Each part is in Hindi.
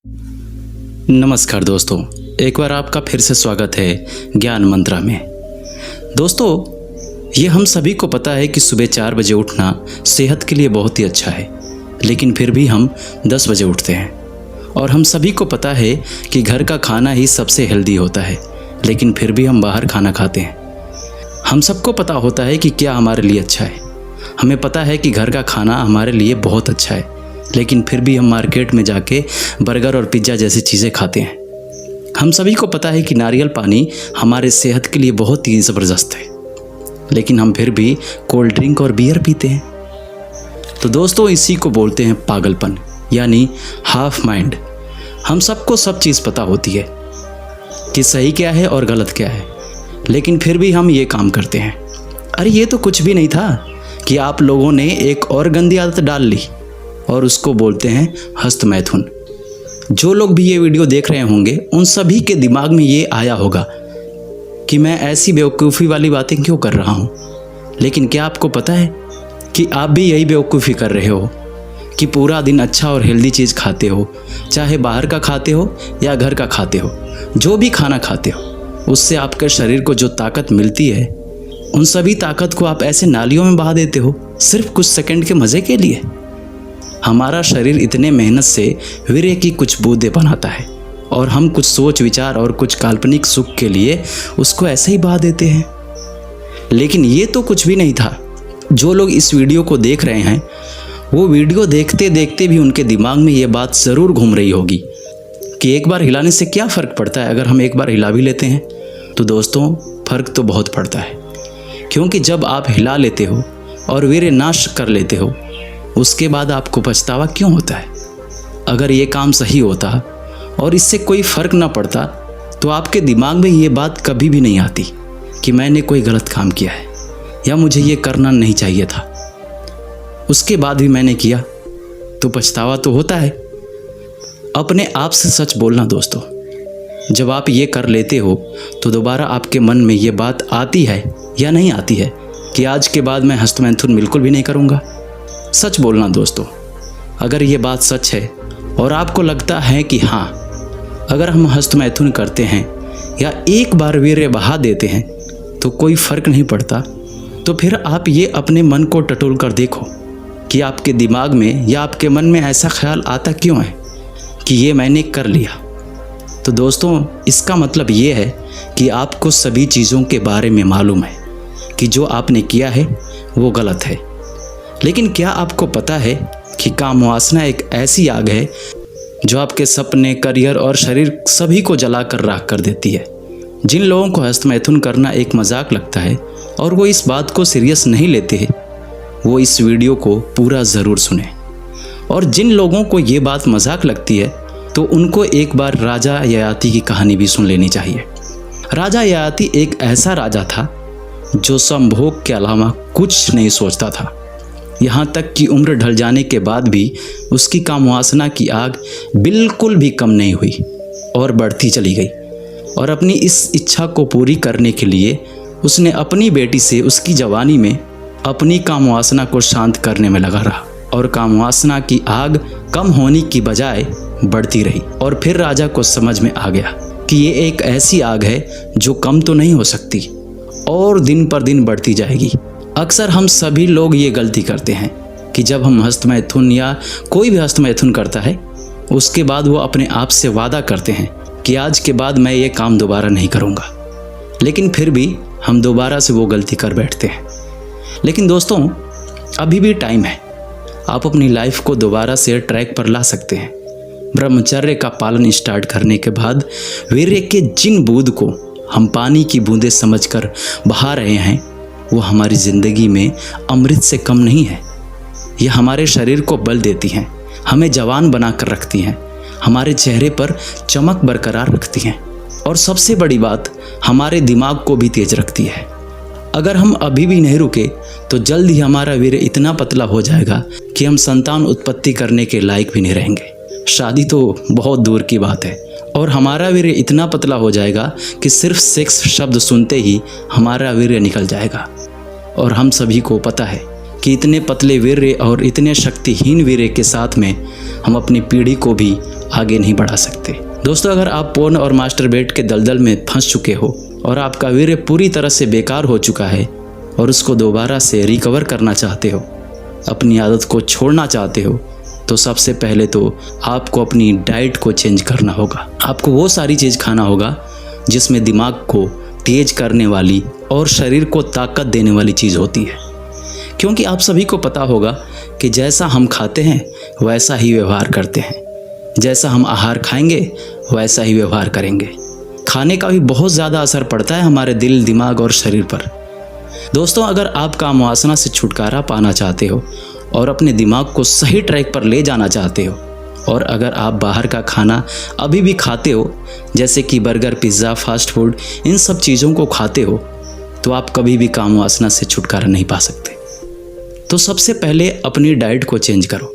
नमस्कार दोस्तों, एक बार आपका फिर से स्वागत है ज्ञान मंत्रा में। दोस्तों, ये हम सभी को पता है कि सुबह 4 बजे उठना सेहत के लिए बहुत ही अच्छा है, लेकिन फिर भी हम 10 बजे उठते हैं। और हम सभी को पता है कि घर का खाना ही सबसे हेल्दी होता है, लेकिन फिर भी हम बाहर खाना खाते हैं। हम सबको पता होता है कि क्या हमारे लिए अच्छा है। हमें पता है कि घर का खाना हमारे लिए बहुत अच्छा है, लेकिन फिर भी हम मार्केट में जाके बर्गर और पिज़्ज़ा जैसी चीज़ें खाते हैं। हम सभी को पता है कि नारियल पानी हमारे सेहत के लिए बहुत ही ज़बरदस्त है, लेकिन हम फिर भी कोल्ड ड्रिंक और बियर पीते हैं। तो दोस्तों, इसी को बोलते हैं पागलपन, यानी हाफ माइंड। हम सबको सब चीज़ पता होती है कि सही क्या है और गलत क्या है, लेकिन फिर भी हम ये काम करते हैं। अरे ये तो कुछ भी नहीं था कि आप लोगों ने एक और गंदी आदत डाल ली, और उसको बोलते हैं हस्तमैथुन। जो लोग भी ये वीडियो देख रहे होंगे उन सभी के दिमाग में ये आया होगा कि मैं ऐसी बेवकूफ़ी वाली बातें क्यों कर रहा हूँ। लेकिन क्या आपको पता है कि आप भी यही बेवकूफ़ी कर रहे हो कि पूरा दिन अच्छा और हेल्दी चीज़ खाते हो, चाहे बाहर का खाते हो या घर का खाते हो। जो भी खाना खाते हो उससे आपके शरीर को जो ताकत मिलती है, उन सभी ताकत को आप ऐसे नालियों में बहा देते हो सिर्फ कुछ सेकंड के मज़े के लिए। हमारा शरीर इतने मेहनत से वीर्य की कुछ बूंदें बनाता है, और हम कुछ सोच विचार और कुछ काल्पनिक सुख के लिए उसको ऐसे ही बहा देते हैं। लेकिन ये तो कुछ भी नहीं था। जो लोग इस वीडियो को देख रहे हैं, वो वीडियो देखते देखते भी उनके दिमाग में ये बात ज़रूर घूम रही होगी कि एक बार हिलाने से क्या फ़र्क पड़ता है अगर हम एक बार हिला भी लेते हैं। तो दोस्तों, फ़र्क तो बहुत पड़ता है, क्योंकि जब आप हिला लेते हो और वीर्य नाश कर लेते हो, उसके बाद आपको पछतावा क्यों होता है। अगर ये काम सही होता और इससे कोई फ़र्क ना पड़ता, तो आपके दिमाग में ये बात कभी भी नहीं आती कि मैंने कोई गलत काम किया है या मुझे ये करना नहीं चाहिए था। उसके बाद भी मैंने किया तो पछतावा तो होता है। अपने आप से सच बोलना दोस्तों। जब आप ये कर लेते हो तो दोबारा आपके मन में ये बात आती है या नहीं आती है कि आज के बाद मैं हस्तमैथुन बिल्कुल भी नहीं करूँगा। सच बोलना दोस्तों। अगर ये बात सच है और आपको लगता है कि हाँ, अगर हम हस्तमैथुन करते हैं या एक बार वीर्य बहा देते हैं तो कोई फ़र्क नहीं पड़ता, तो फिर आप ये अपने मन को टटोल कर देखो कि आपके दिमाग में या आपके मन में ऐसा ख्याल आता क्यों है कि ये मैंने कर लिया। तो दोस्तों, इसका मतलब ये है कि आपको सभी चीज़ों के बारे में मालूम है कि जो आपने किया है वो गलत है। लेकिन क्या आपको पता है कि काम वासना एक ऐसी आग है जो आपके सपने, करियर और शरीर सभी को जला कर राख कर देती है। जिन लोगों को हस्तमैथुन करना एक मजाक लगता है और वो इस बात को सीरियस नहीं लेते, वो इस वीडियो को पूरा ज़रूर सुने। और जिन लोगों को ये बात मजाक लगती है, तो उनको एक बार राजा ययाति की कहानी भी सुन लेनी चाहिए। राजा ययाति एक ऐसा राजा था जो संभोग के अलावा कुछ नहीं सोचता था। यहाँ तक कि उम्र ढल जाने के बाद भी उसकी कामवासना की आग बिल्कुल भी कम नहीं हुई और बढ़ती चली गई। और अपनी इस इच्छा को पूरी करने के लिए उसने अपनी बेटी से उसकी जवानी में अपनी कामवासना को शांत करने में लगा रहा, और कामवासना की आग कम होने की बजाय बढ़ती रही। और फिर राजा को समझ में आ गया कि ये एक ऐसी आग है जो कम तो नहीं हो सकती और दिन पर दिन बढ़ती जाएगी। अक्सर हम सभी लोग ये गलती करते हैं कि जब हम हस्तमैथुन या कोई भी हस्तमैथुन करता है, उसके बाद वो अपने आप से वादा करते हैं कि आज के बाद मैं ये काम दोबारा नहीं करूँगा। लेकिन फिर भी हम दोबारा से वो गलती कर बैठते हैं। लेकिन दोस्तों, अभी भी टाइम है। आप अपनी लाइफ को दोबारा से ट्रैक पर ला सकते हैं। ब्रह्मचर्य का पालन स्टार्ट करने के बाद वीर्य के जिन बूंद को हम पानी की बूंदें समझकर बहा रहे हैं, वो हमारी ज़िंदगी में अमृत से कम नहीं है। ये हमारे शरीर को बल देती हैं, हमें जवान बना कर रखती हैं, हमारे चेहरे पर चमक बरकरार रखती हैं, और सबसे बड़ी बात, हमारे दिमाग को भी तेज रखती है। अगर हम अभी भी नहीं रुके तो जल्द ही हमारा वीर्य इतना पतला हो जाएगा कि हम संतान उत्पत्ति करने के लायक भी नहीं रहेंगे। शादी तो बहुत दूर की बात है, और हमारा वीर्य इतना पतला हो जाएगा कि सिर्फ सेक्स शब्द सुनते ही हमारा वीर्य निकल जाएगा। और हम सभी को पता है कि इतने पतले वीर्य और इतने शक्तिहीन वीर्य के साथ में हम अपनी पीढ़ी को भी आगे नहीं बढ़ा सकते। दोस्तों, अगर आप पोर्न और मास्टरबेट के दलदल में फंस चुके हो और आपका वीर्य पूरी तरह से बेकार हो चुका है और उसको दोबारा से रिकवर करना चाहते हो, अपनी आदत को छोड़ना चाहते हो, तो सबसे पहले तो आपको अपनी डाइट को चेंज करना होगा। आपको वो सारी चीज़ खाना होगा जिसमें दिमाग को तेज करने वाली और शरीर को ताकत देने वाली चीज़ होती है। क्योंकि आप सभी को पता होगा कि जैसा हम खाते हैं वैसा ही व्यवहार करते हैं, जैसा हम आहार खाएंगे वैसा ही व्यवहार करेंगे। खाने का भी बहुत ज़्यादा असर पड़ता है हमारे दिल, दिमाग और शरीर पर। दोस्तों, अगर आप काम वासना से छुटकारा पाना चाहते हो और अपने दिमाग को सही ट्रैक पर ले जाना चाहते हो, और अगर आप बाहर का खाना अभी भी खाते हो, जैसे कि बर्गर, पिज़्ज़ा, फास्ट फूड, इन सब चीज़ों को खाते हो, तो आप कभी भी काम वासना से छुटकारा नहीं पा सकते। तो सबसे पहले अपनी डाइट को चेंज करो।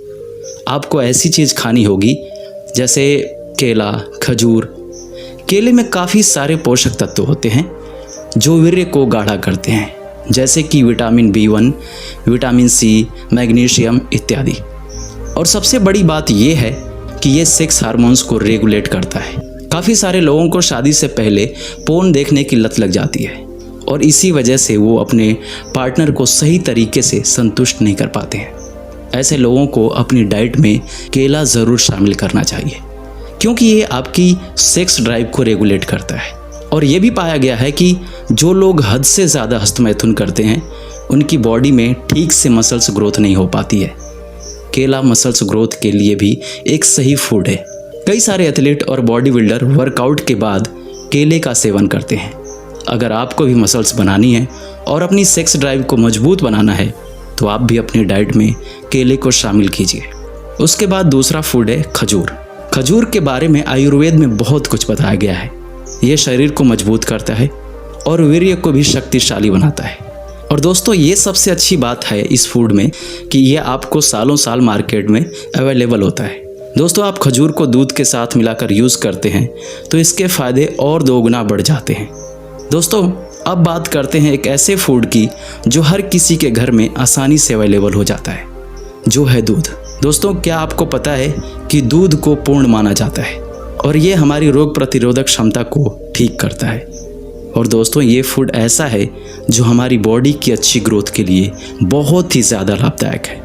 आपको ऐसी चीज़ खानी होगी जैसे केला, खजूर। केले में काफ़ी सारे पोषक तत्व होते हैं जो वीर्य को गाढ़ा करते हैं, जैसे कि vitamin B1, vitamin C, magnesium इत्यादि। और सबसे बड़ी बात यह है कि ये सेक्स हार्मोन्स को रेगुलेट करता है। काफ़ी सारे लोगों को शादी से पहले पोर्न देखने की लत लग जाती है और इसी वजह से वो अपने पार्टनर को सही तरीके से संतुष्ट नहीं कर पाते हैं। ऐसे लोगों को अपनी डाइट में केला ज़रूर शामिल करना चाहिए, क्योंकि ये आपकी सेक्स ड्राइव को रेगुलेट करता है। और ये भी पाया गया है कि जो लोग हद से ज़्यादा हस्तमैथुन करते हैं उनकी बॉडी में ठीक से मसल्स ग्रोथ नहीं हो पाती है। केला मसल्स ग्रोथ के लिए भी एक सही फूड है। कई सारे एथलीट और बॉडी बिल्डर वर्कआउट के बाद केले का सेवन करते हैं। अगर आपको भी मसल्स बनानी है और अपनी सेक्स ड्राइव को मजबूत बनाना है तो आप भी अपनी डाइट में केले को शामिल कीजिए। उसके बाद दूसरा फूड है खजूर। खजूर के बारे में आयुर्वेद में बहुत कुछ बताया गया है। ये शरीर को मजबूत करता है और वीर्य को भी शक्तिशाली बनाता है। और दोस्तों, ये सबसे अच्छी बात है इस फूड में कि ये आपको सालों साल मार्केट में अवेलेबल होता है। दोस्तों, आप खजूर को दूध के साथ मिलाकर यूज़ करते हैं तो इसके फ़ायदे और 2 गुना बढ़ जाते हैं। दोस्तों, अब बात करते हैं एक ऐसे फूड की जो हर किसी के घर में आसानी से अवेलेबल हो जाता है, जो है दूध। दोस्तों, क्या आपको पता है कि दूध को पूर्ण माना जाता है और ये हमारी रोग प्रतिरोधक क्षमता को ठीक करता है। और दोस्तों, ये फूड ऐसा है जो हमारी बॉडी की अच्छी ग्रोथ के लिए बहुत ही ज़्यादा लाभदायक है।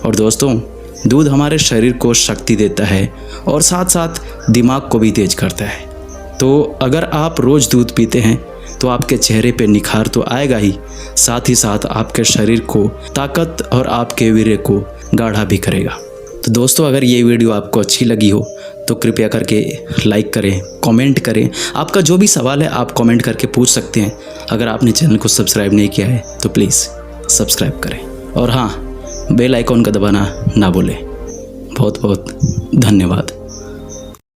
और दोस्तों, दूध हमारे शरीर को शक्ति देता है और साथ साथ दिमाग को भी तेज करता है। तो अगर आप रोज़ दूध पीते हैं तो आपके चेहरे पे निखार तो आएगा ही, साथ ही साथ आपके शरीर को ताकत और आपके वीर्य को गाढ़ा भी करेगा। तो दोस्तों, अगर ये वीडियो आपको अच्छी लगी हो तो कृपया करके लाइक करें, कमेंट करें। आपका जो भी सवाल है आप कमेंट करके पूछ सकते हैं। अगर आपने चैनल को सब्सक्राइब नहीं किया है तो प्लीज़ सब्सक्राइब करें, और हाँ, बेल आइकॉन का दबाना ना भूलें। बहुत बहुत धन्यवाद।